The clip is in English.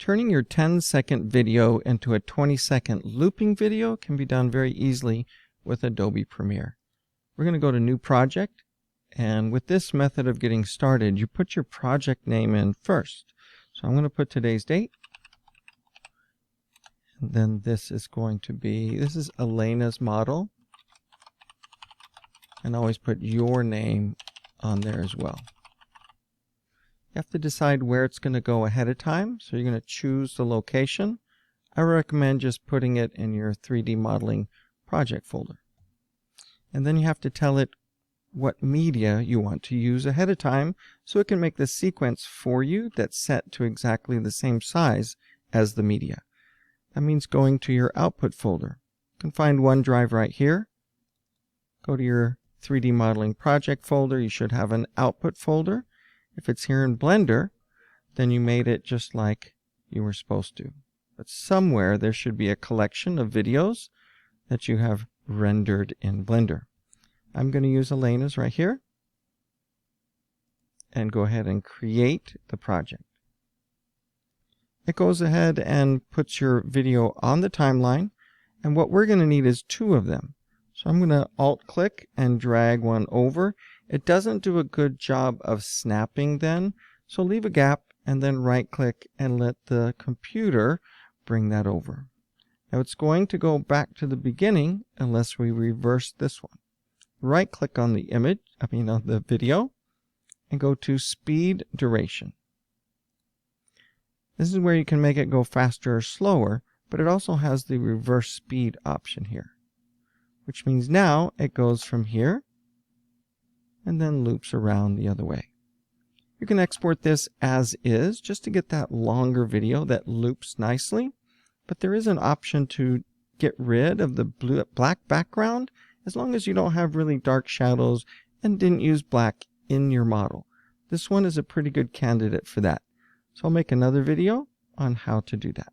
Turning your 10-second video into a 20-second looping video can be done very easily with Adobe Premiere. We're going to go to New Project, and with this method of getting started, you put your project name in first. So I'm going to put today's date, and then this is Elena's model, and always put your name on there as well. You have to decide where it's going to go ahead of time, so you're going to choose the location. I recommend just putting it in your 3D modeling project folder. And then you have to tell it what media you want to use ahead of time, so it can make the sequence for you that's set to exactly the same size as the media. That means going to your output folder. You can find OneDrive right here. Go to your 3D modeling project folder. You should have an output folder. If it's here in Blender, then you made it just like you were supposed to. But somewhere there should be a collection of videos that you have rendered in Blender. I'm going to use Elena's right here and go ahead and create the project. It goes ahead and puts your video on the timeline, and what we're going to need is 2 of them. So I'm going to Alt-click and drag one over. It doesn't do a good job of snapping then, so leave a gap and then right-click and let the computer bring that over. Now it's going to go back to the beginning unless we reverse this one. Right-click on the on the video, and go to Speed Duration. This is where you can make it go faster or slower, but it also has the reverse speed option here, which means now it goes from here and then loops around the other way. You can export this as is just to get that longer video that loops nicely, but there is an option to get rid of the black background as long as you don't have really dark shadows and didn't use black in your model. This one is a pretty good candidate for that. So I'll make another video on how to do that.